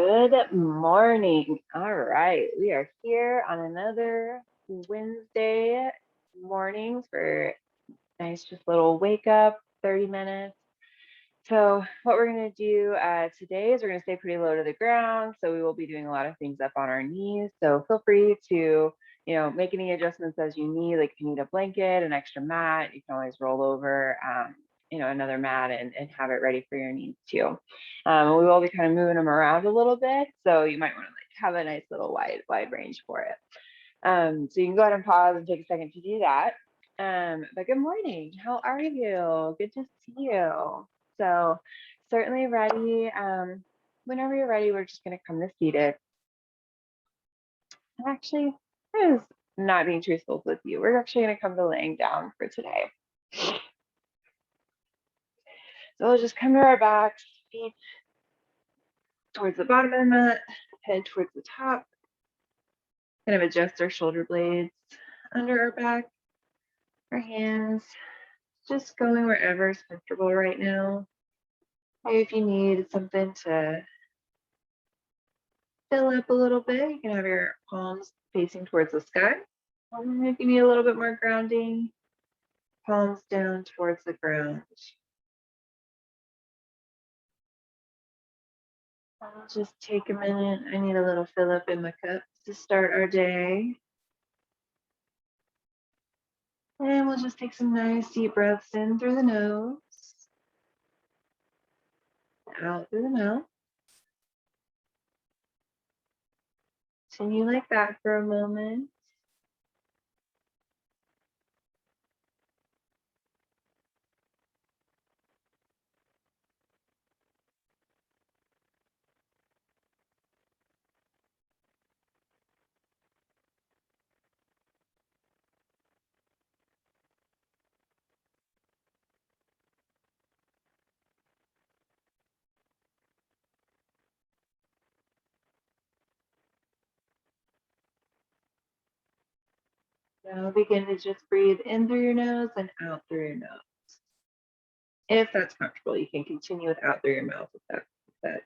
Good morning. All right, we are here on another Wednesday morning for nice, just little wake up, 30 minutes. So what we're gonna do today is we're gonna stay pretty low to the ground. So we will be doing a lot of things up on our knees. So feel free to, make any adjustments as you need. Like if you need a blanket, an extra mat, you can always roll over, another mat and have it ready for your needs too. We will be kind of moving them around a little bit. So you might want to like have a nice little wide range for it. So you can go ahead and pause and take a second to do that. But good morning. How are you? Good to see you. So certainly ready. Whenever you're ready, we're just going to come to seated. And actually, I was not being truthful with you. We're actually going to come to laying down for today. So we'll just come to our backs, feet towards the bottom of the mat, head towards the top. Kind of adjust our shoulder blades under our back, our hands, just going wherever is comfortable right now. If you need something to fill up a little bit, you can have your palms facing towards the sky. If you need a little bit more grounding, palms down towards the ground. I'll just take a minute. I need a little fill up in my cup to start our day. And we'll just take some nice deep breaths in through the nose, out through the mouth. Continue like that for a moment. Now begin to just breathe in through your nose and out through your nose. If that's comfortable, you can continue with out through your mouth if that's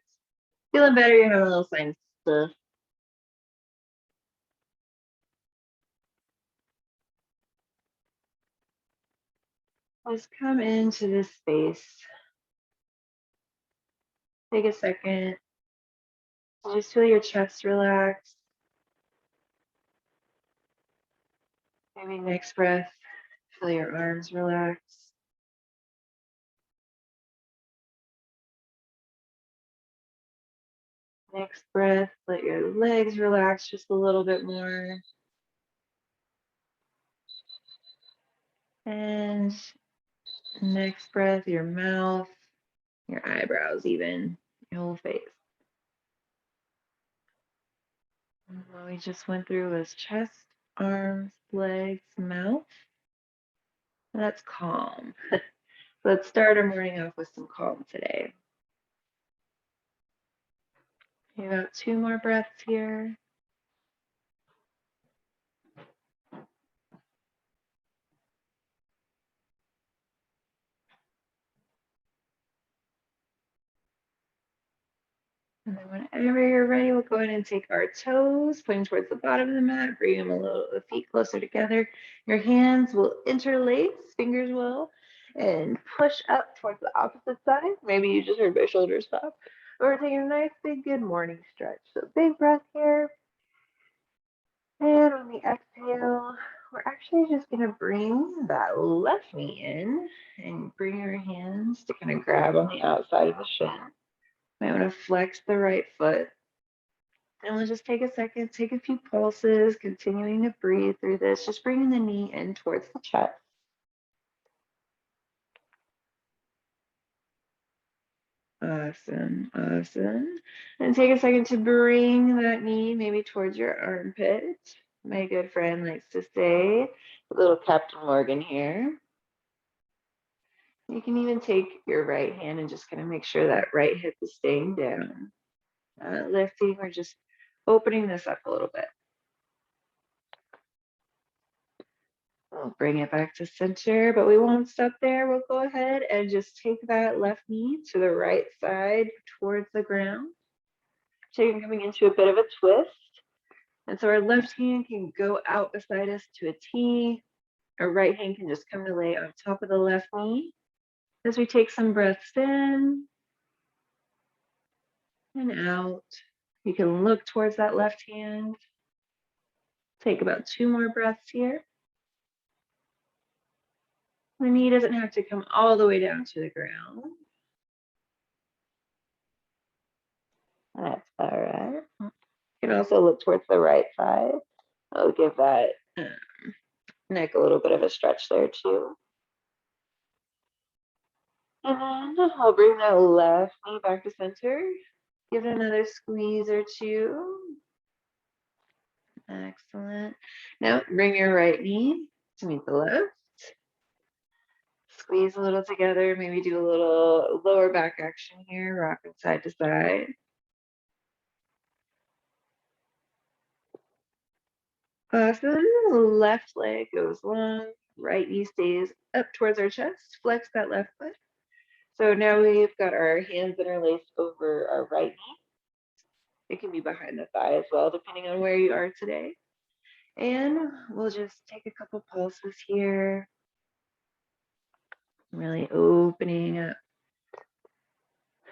feeling better, you're having a little sinus stuff. Let's come into this space. Take a second. Just feel your chest relax. Maybe next breath, feel your arms relax. Next breath, let your legs relax just a little bit more. And next breath, your mouth, your eyebrows even, your whole face. And what we just went through was chest, arms, legs, mouth. That's calm. Let's start our morning off with some calm today. About 2 more breaths here. And then whenever you're ready, we'll go ahead and take our toes, pointing towards the bottom of the mat, bring them the feet closer together. Your hands will interlace, fingers will, and push up towards the opposite side. Maybe you just heard my shoulders stop. We're taking a nice big good morning stretch. So big breath here. And on the exhale, we're actually just gonna bring that left knee in and bring your hands to kind of grab on the outside of the shin. Might want to flex the right foot. And we'll just take a second, take a few pulses, continuing to breathe through this, just bringing the knee in towards the chest. Awesome, awesome. And take a second to bring that knee maybe towards your armpit. My good friend likes to say, a little Captain Morgan here. You can even take your right hand and just kind of make sure that right hip is staying down. Lifting, we're just opening this up a little bit. We'll bring it back to center, but we won't stop there. We'll go ahead and just take that left knee to the right side towards the ground. So you're coming into a bit of a twist. And so our left hand can go out beside us to a T. Our right hand can just come to lay on top of the left knee. As we take some breaths in and out, you can look towards that left hand. Take about 2 more breaths here. The knee doesn't have to come all the way down to the ground. That's all right. You can also look towards the right side. I'll give that neck a little bit of a stretch there too. And then I'll bring that left knee back to center. Give it another squeeze or two. Excellent. Now bring your right knee to meet the left. Squeeze a little together, maybe do a little lower back action here, rocking side to side. Awesome. Left leg goes long, right knee stays up towards our chest. Flex that left foot. So now we've got our hands interlaced over our right knee. It can be behind the thigh as well, depending on where you are today. And we'll just take a couple pulses here. Really opening up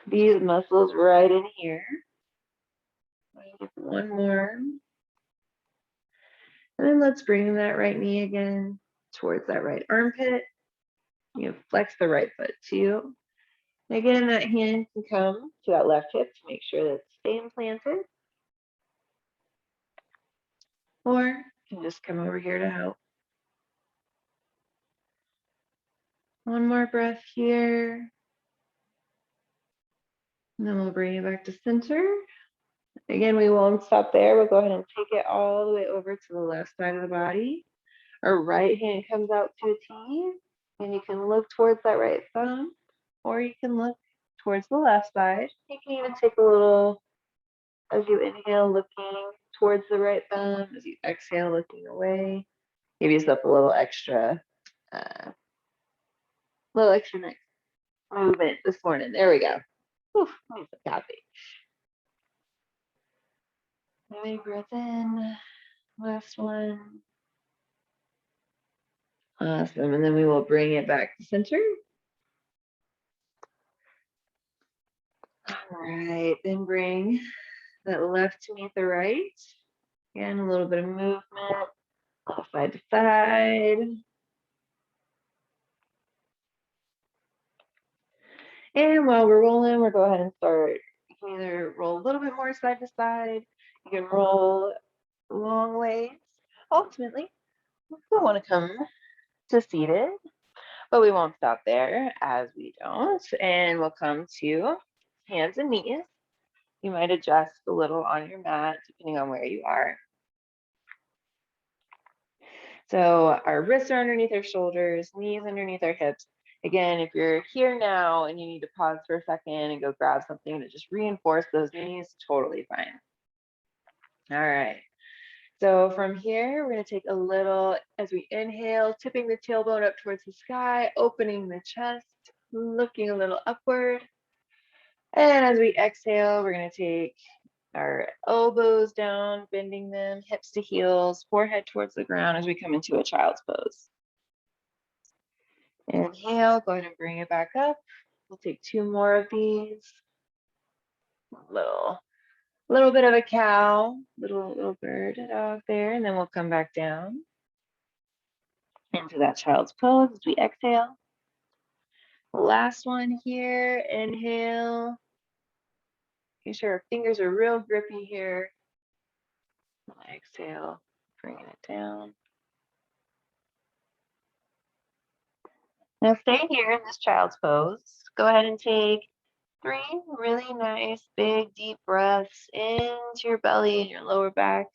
these muscles right in here. One more. And then let's bring that right knee again towards that right armpit. You flex the right foot too. Again, that hand can come to that left hip to make sure that it's staying planted. Or you can just come over here to help. One more breath here. And then we'll bring it back to center. Again, we won't stop there. We'll go ahead and take it all the way over to the left side of the body. Our right hand comes out to a T, and you can look towards that right thumb, or you can look towards the left side. You can even take a little, as you inhale, looking towards the right thumb, as you exhale, looking away. Give yourself a little extra neck movement this morning. There we go. Whew, I'm so happy. Big breath in. Last one. Awesome. And then we will bring it back to center. All right. Then bring that left to meet the right. Again, a little bit of movement, side to side. And while we're rolling, we'll go ahead and start. You can either roll a little bit more side to side. You can roll long ways. Ultimately, we want to come to seated, but we won't stop there as we don't. And we'll come to hands and knees. You might adjust a little on your mat depending on where you are. So our wrists are underneath our shoulders, knees underneath our hips. Again, if you're here now and you need to pause for a second and go grab something to just reinforce those knees, totally fine. All right. So from here, we're going to take a little, as we inhale, tipping the tailbone up towards the sky, opening the chest, looking a little upward. And as we exhale, we're going to take our elbows down, bending them, hips to heels, forehead towards the ground as we come into a child's pose. Inhale, go ahead and bring it back up. We'll take 2 more of these. Little bit of a cow, little bird dog there, and then we'll come back down into that child's pose as we exhale. Last one here, inhale. Make sure our fingers are real grippy here. Exhale, bringing it down. Now stay here in this child's pose. Go ahead and take 3 really nice, big, deep breaths into your belly and your lower back.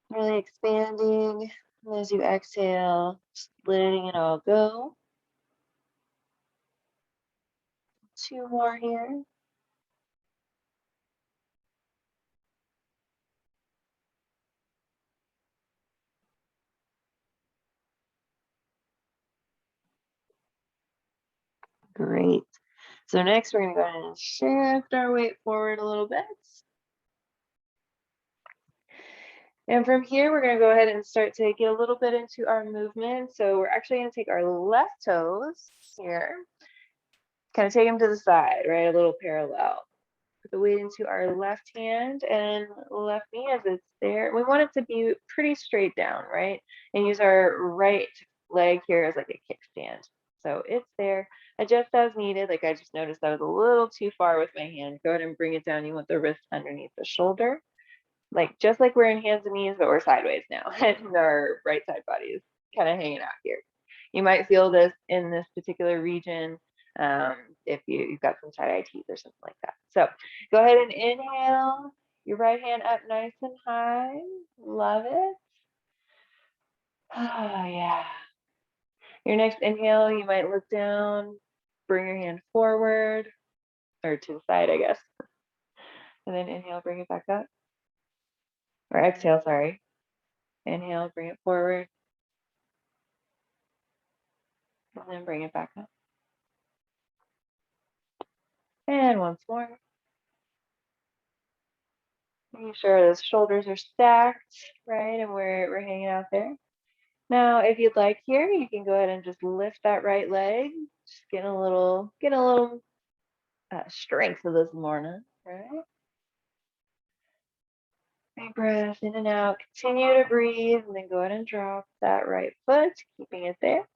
Really expanding. And as you exhale, just letting it all go. 2 more here. Great. So next we're gonna go ahead and shift our weight forward a little bit. And from here, we're gonna go ahead and start to get a little bit into our movement. So we're actually gonna take our left toes here, kind of take them to the side, right? A little parallel. Put the weight into our left hand and left knee as it's there. We want it to be pretty straight down, right? And use our right leg here as like a kickstand. So it's there, adjust as needed. Like I just noticed I was a little too far with my hand. Go ahead and bring it down. You want the wrist underneath the shoulder. Like just like we're in hands and knees, but we're sideways now. And our right side body is kind of hanging out here. You might feel this in this particular region if you've got some side-eye teeth or something like that. So go ahead and inhale, your right hand up nice and high. Love it. Oh, yeah. Your next inhale, you might look down, bring your hand forward, or to the side, I guess. And then inhale, bring it back up. Or exhale, sorry. Inhale, bring it forward. And then bring it back up. And once more. Making sure those shoulders are stacked, right? And we're hanging out there. Now, if you'd like here, you can go ahead and just lift that right leg. Just get a little strength of this morning, right? Big breath in and out. Continue to breathe, and then go ahead and drop that right foot, keeping it there.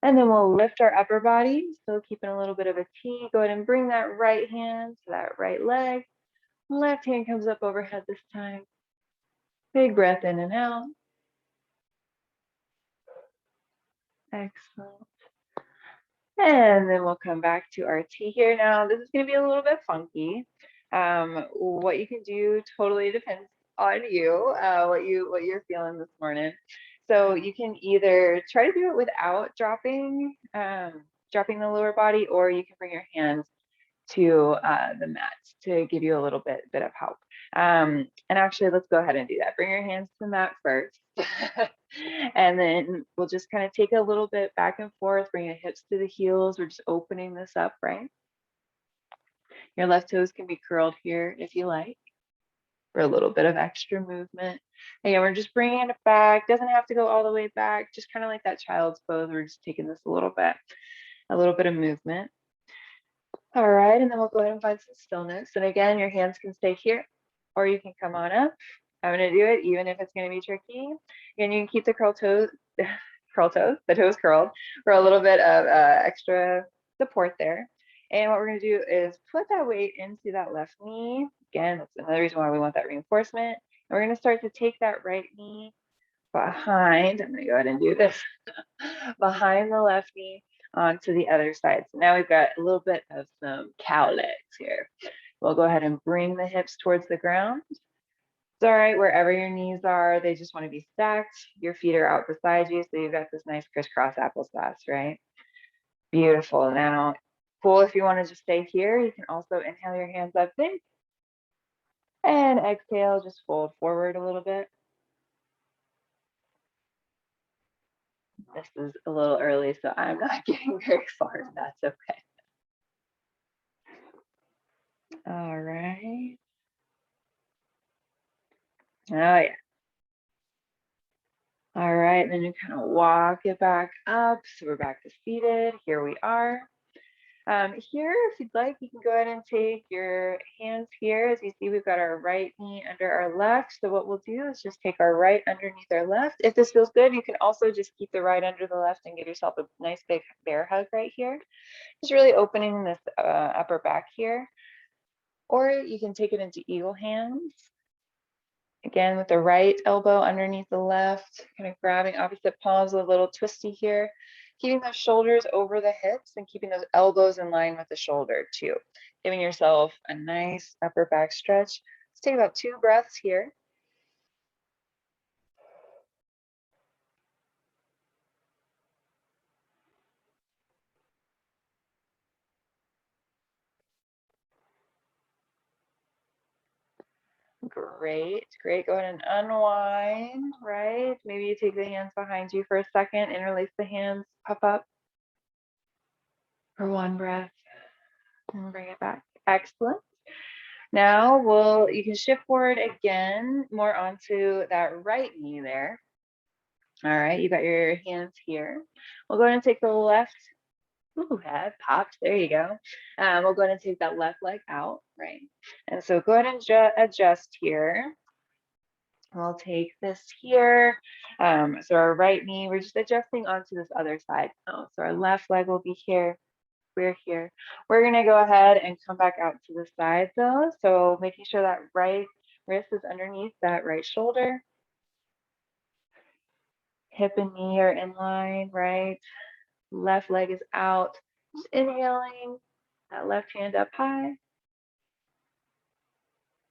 And then we'll lift our upper body, still keeping a little bit of a T. Go ahead and bring that right hand to that right leg. Left hand comes up overhead this time. Big breath in and out. Excellent. And then we'll come back to our T here. Now, this is going to be a little bit funky. What you can do totally depends on you, what you're feeling this morning. So you can either try to do it without dropping the lower body, or you can bring your hands to the mat to give you a little bit of help. And actually, let's go ahead and do that. Bring your hands to the mat first. And then we'll just kind of take a little bit back and forth, bring your hips to the heels. We're just opening this up, right? Your left toes can be curled here if you like, for a little bit of extra movement. Again, we're just bringing it back. Doesn't have to go all the way back, just kind of like that child's pose. We're just taking this a little bit of movement. All right, and then we'll go ahead and find some stillness. And again, your hands can stay here, or you can come on up. I'm gonna do it, even if it's gonna be tricky. And you can keep the the toes curled for a little bit of extra support there. And what we're gonna do is put that weight into that left knee. Again, that's another reason why we want that reinforcement. And we're gonna start to take that right knee behind. I'm gonna go ahead and do this behind the left knee onto the other side. So now we've got a little bit of some cow legs here. We'll go ahead and bring the hips towards the ground. It's all right, wherever your knees are, they just want to be stacked. Your feet are out beside you, so you've got this nice crisscross applesauce, right? Beautiful. Now, cool if you want to just stay here. You can also inhale your hands up big. And exhale, just fold forward a little bit. This is a little early, so I'm not getting very far. That's okay. All right. Oh, yeah. All right, and then you kind of walk it back up. So we're back to seated. Here we are. Here, if you'd like, you can go ahead and take your hands here. As you see, we've got our right knee under our left. So what we'll do is just take our right underneath our left. If this feels good, you can also just keep the right under the left and give yourself a nice big bear hug right here. Just really opening this upper back here. Or you can take it into eagle hands. Again, with the right elbow underneath the left, kind of grabbing opposite palms, a little twisty here. Keeping those shoulders over the hips and keeping those elbows in line with the shoulder too. Giving yourself a nice upper back stretch. Let's take about 2 breaths here. Great, great. Go ahead and unwind, right? Maybe you take the hands behind you for a second and release the hands, puff up. for one breath and bring it back. Excellent. Now you can shift forward again, more onto that right knee there. All right, you got your hands here. We'll go ahead and take the left. Ooh, that popped. There you go. We'll go ahead and take that left leg out, right? And so go ahead and adjust here. We'll take this here. So our right knee, we're just adjusting onto this other side now. So our left leg will be here. We're here. We're gonna go ahead and come back out to the side though. So making sure that right wrist is underneath that right shoulder. Hip and knee are in line, right? Left leg is out. Just inhaling, that left hand up high.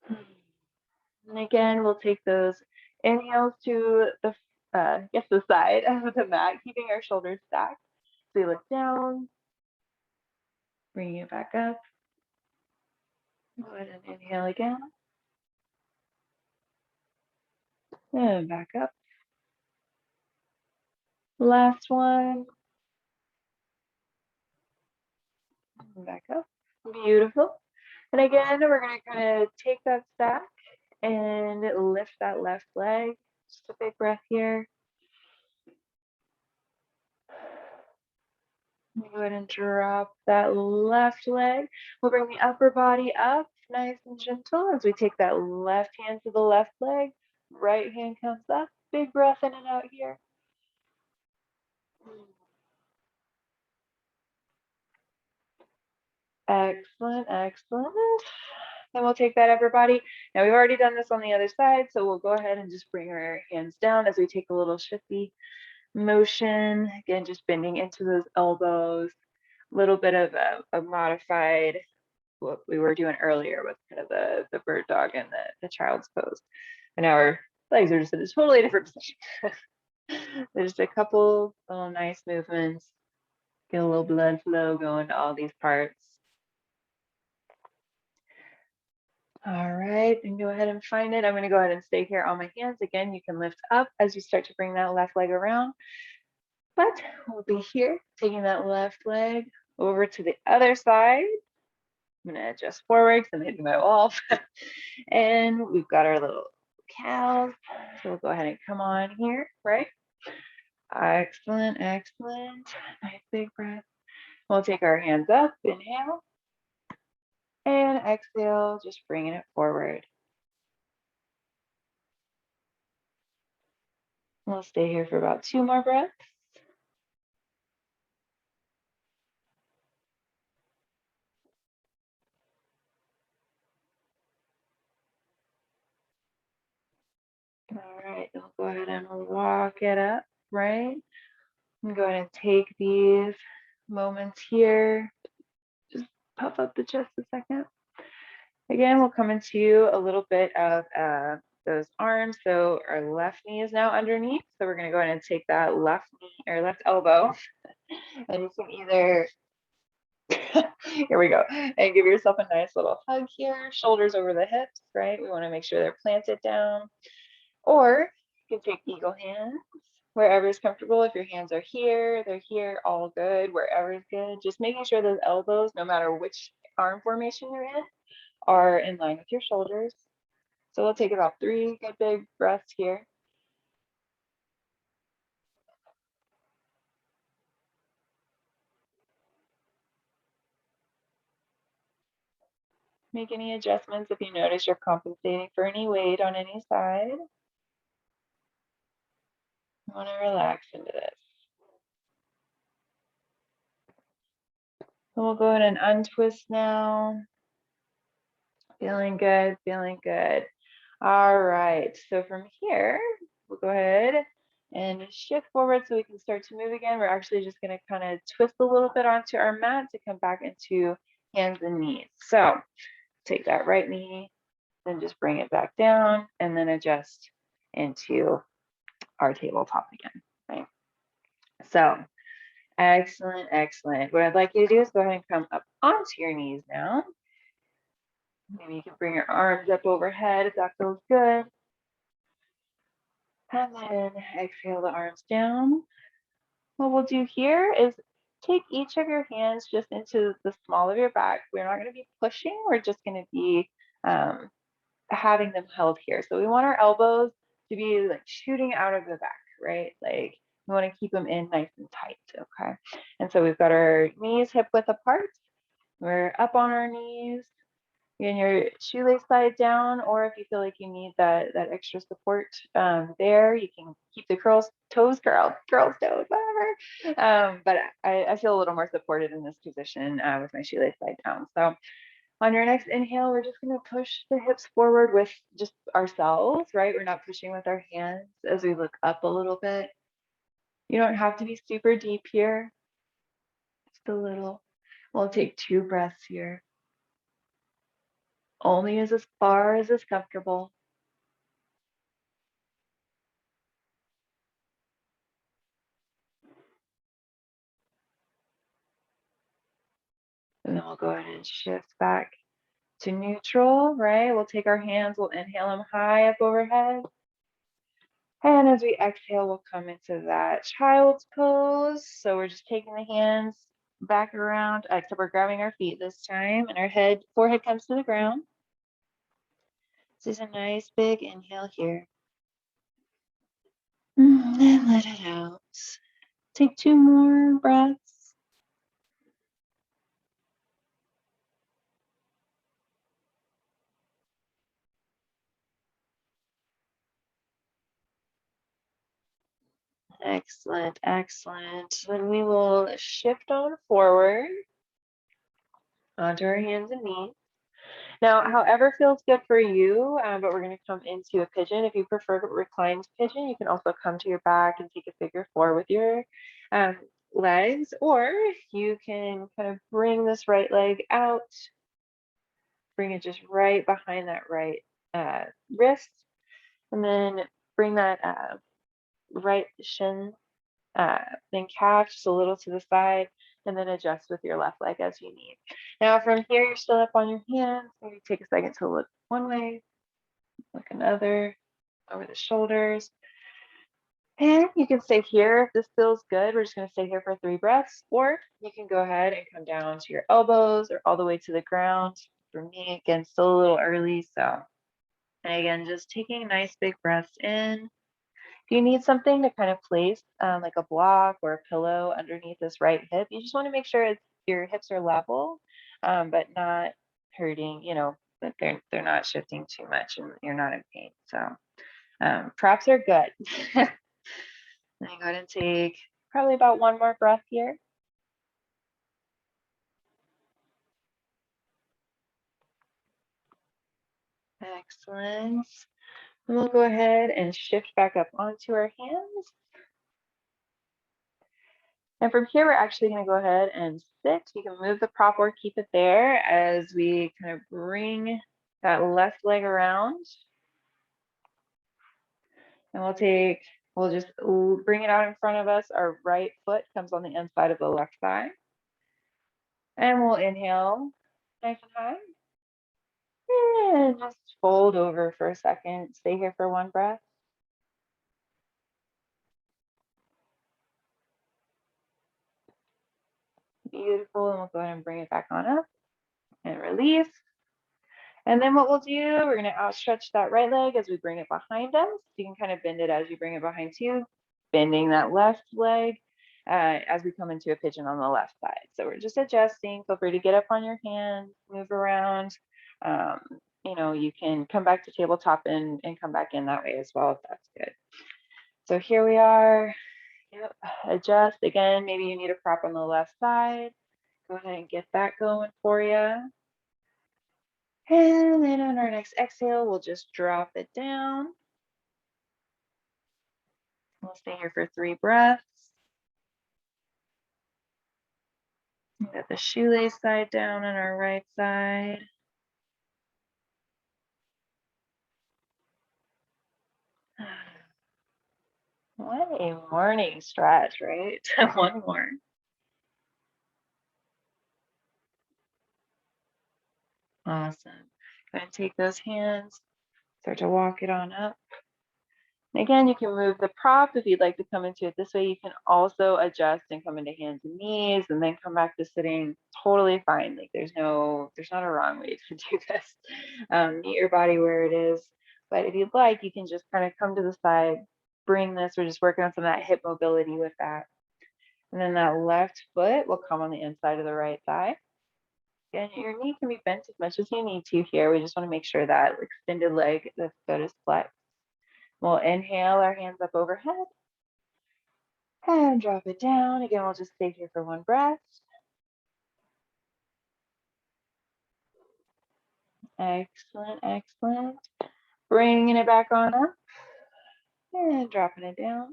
And again, we'll take those inhales to the the side of the mat, keeping our shoulders stacked. So we look down, bringing it back up. Go ahead and inhale again. And back up. Last one. And back up. Beautiful. And again, we're going to kind of take that stack and lift that left leg. Just a big breath here. Go ahead and drop that left leg. We'll bring the upper body up, nice and gentle, as we take that left hand to the left leg. Right hand comes up. Big breath in and out here. Excellent, excellent. Then we'll take that upper body. Now we've already done this on the other side, so we'll go ahead and just bring our hands down as we take a little shifty motion. Again, just bending into those elbows. A little bit of a modified what we were doing earlier with kind of the bird dog and the child's pose. And now our legs are just in a totally different position. There's a couple little nice movements. Get a little blood flow going to all these parts. All right, and go ahead and find it. I'm going to go ahead and stay here on my hands. Again, you can lift up as you start to bring that left leg around. But we'll be here, taking that left leg over to the other side. I'm going to adjust forward because I'm hitting my wall. And we've got our little cows. So we'll go ahead and come on here, right? Excellent, excellent. Nice big breath. We'll take our hands up, inhale. And exhale, just bringing it forward. We'll stay here for about 2 more breaths. All right, we'll go ahead and walk it up, right? I'm going to take these moments here. Just puff up the chest a second. Again, we'll come into a little bit of those arms. So our left knee is now underneath. So we're going to go ahead and take that left knee or left elbow. And you can either, here we go, and give yourself a nice little hug here, shoulders over the hips, right? We want to make sure they're planted down. Or you can take eagle hands, wherever is comfortable. If your hands are here, they're here, all good, wherever is good. Just making sure those elbows, no matter which arm formation you're in, are in line with your shoulders. So we'll take about 3 good big breaths here. Make any adjustments if you notice you're compensating for any weight on any side. You want to relax into this. So we'll go ahead and untwist now. Feeling good, feeling good. All right, so from here, we'll go ahead and shift forward so we can start to move again. We're actually just gonna kind of twist a little bit onto our mat to come back into hands and knees. So take that right knee, then just bring it back down and then adjust into our tabletop again, right? So excellent, excellent. What I'd like you to do is go ahead and come up onto your knees now. Maybe you can bring your arms up overhead if that feels good. And then exhale the arms down. What we'll do here is take each of your hands just into the small of your back. We're not going to be pushing, we're just going to be having them held here. So we want our elbows to be like shooting out of the back, right? Like we want to keep them in nice and tight, okay? And so we've got our knees hip width apart. We're up on our knees. And your shoelace side down, or if you feel like you need that extra support there, you can keep the toes curled, whatever. But I feel a little more supported in this position with my shoelace side down. So on your next inhale, we're just going to push the hips forward with just ourselves, right? We're not pushing with our hands as we look up a little bit. You don't have to be super deep here, just a little. We'll take 2 breaths here. Only as far as is comfortable. And then we'll go ahead and shift back to neutral, right? We'll take our hands, we'll inhale them high up overhead. And as we exhale, we'll come into that child's pose. So we're just taking the hands back around, except we're grabbing our feet this time, and our forehead comes to the ground. This is a nice big inhale here. And let it out. Take 2 more breaths. Excellent, excellent. Then we will shift on forward onto our hands and knees. Now, however feels good for you, but we're going to come into a pigeon. If you prefer reclined pigeon, you can also come to your back and take a figure 4 with your legs, or you can kind of bring this right leg out, bring it just right behind that right wrist, and then bring that right shin then calf just a little to the side, and then adjust with your left leg as you need. Now from here, you're still up on your hands. Maybe take a second to look one way, look another, over the shoulders. And you can stay here if this feels good. We're just going to stay here for 3 breaths, or you can go ahead and come down to your elbows or all the way to the ground. For me, again, still a little early. So, and again, just taking nice big breaths in. If you need something to kind of place like a block or a pillow underneath this right hip, you just want to make sure your hips are level, but not hurting, that they're not shifting too much and you're not in pain. So props are good. Then go ahead and take probably about 1 more breath here. Excellent. And we'll go ahead and shift back up onto our hands. And from here, we're actually going to go ahead and sit. You can move the prop or keep it there as we kind of bring that left leg around. And we'll just bring it out in front of us. Our right foot comes on the inside of the left thigh. And we'll inhale nice and high. And just fold over for a second. Stay here for 1 breath. Beautiful. And we'll go ahead and bring it back on up and release. And then what we'll do, we're going to outstretch that right leg as we bring it behind us. You can kind of bend it as you bring it behind you, bending that left leg as we come into a pigeon on the left side. So we're just adjusting. Feel free to get up on your hands, move around. You can come back to tabletop and come back in that way as well if that's good. So here we are. Yep. Adjust. Again, maybe you need a prop on the left side. Go ahead and get that going for you. And then on our next exhale, we'll just drop it down. We'll stay here for 3 breaths. Got the shoelace side down on our right side. What a morning stretch, right? 1 more. Awesome. Go ahead and take those hands, start to walk it on up. Again, you can move the prop if you'd like to come into it this way. You can also adjust and come into hands and knees and then come back to sitting. Totally fine. Like there's not a wrong way to do this. Meet your body where it is. But if you'd like, you can just kind of come to the side, bring this. We're just working on some of that hip mobility with that. And then that left foot will come on the inside of the right thigh. And your knee can be bent as much as you need to here. We just want to make sure that extended leg, the foot is flexed. We'll inhale our hands up overhead and drop it down. Again, we'll just stay here for one breath. Excellent, excellent. Bringing it back on up and dropping it down.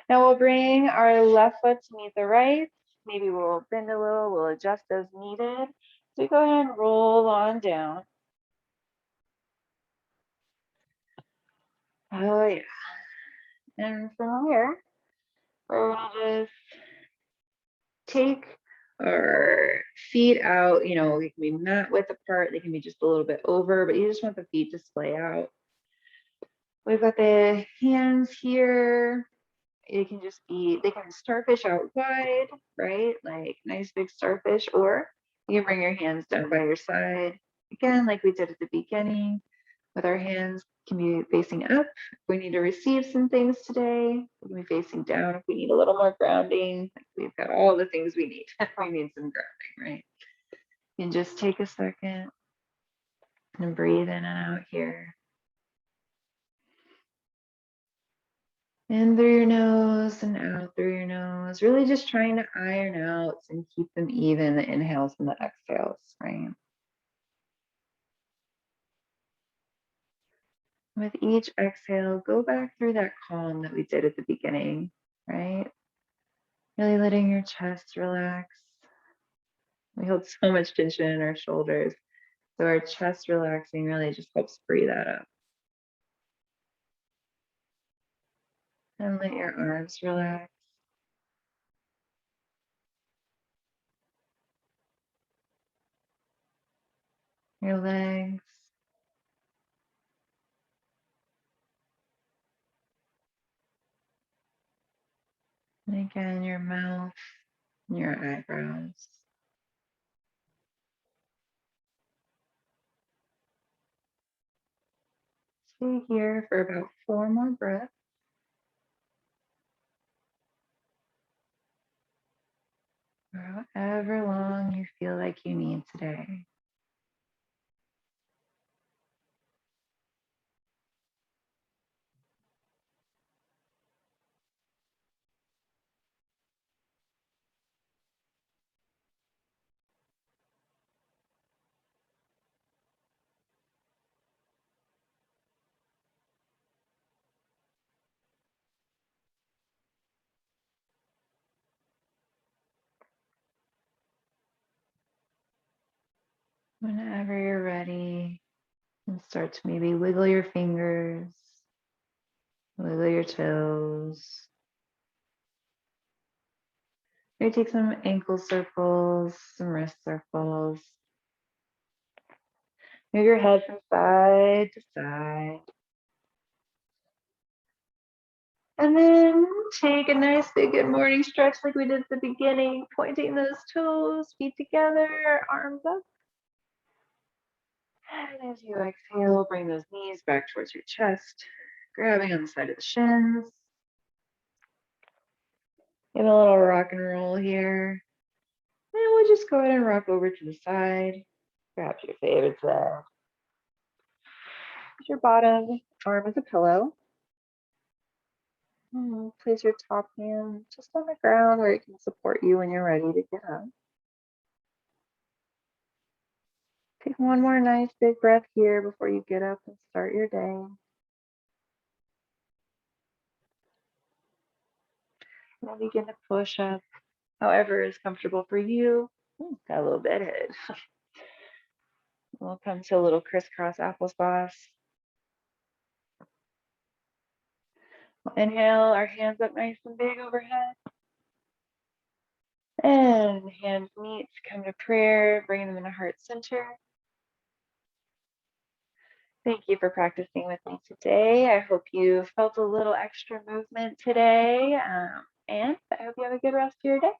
Now we'll bring our left foot to meet the right. Maybe we'll bend a little, we'll adjust as needed. So go ahead and roll on down. Oh yeah. And from here, we're gonna just take our feet out, they can be mat width apart, they can be just a little bit over, but you just want the feet to splay out. We've got the hands here. It can just be, they can starfish out wide, right? Like nice big starfish, or you can bring your hands down by your side. Again, like we did at the beginning, with our hands can be facing up if we need to receive some things today. We can be facing down if we need a little more grounding. We've got all the things we need. We need some grounding, right? You can just take a second and breathe in and out here. In through your nose and out through your nose. Really just trying to iron out and keep them even, the inhales and the exhales, right? With each exhale, go back through that calm that we did at the beginning, right? Really letting your chest relax. We hold so much tension in our shoulders. So our chest relaxing really just helps free that up. And let your arms relax. Your legs. And again, your mouth and your eyebrows. Stay here for about 4 more breaths. For however long you feel like you need today. Whenever you're ready, and start to maybe wiggle your fingers, wiggle your toes. Maybe take some ankle circles, some wrist circles. Move your head from side to side. And then take a nice big good morning stretch like we did at the beginning, pointing those toes, feet together, arms up. And as you exhale, bring those knees back towards your chest, grabbing on the side of the shins. Give a little rock and roll here. And we'll just go ahead and rock over to the side. Grab your favorites there. Your bottom arm as a pillow. Place your top hand just on the ground where it can support you when you're ready to get up. Take one more nice big breath here before you get up and start your day. And then begin to push up however is comfortable for you. Got a little bit head. We'll come to a little crisscross applesauce. We'll inhale, our hands up nice and big overhead. And hands meet, come to prayer, bring them in a heart center. Thank you for practicing with me today. I hope you felt a little extra movement today. And I hope you have a good rest of your day.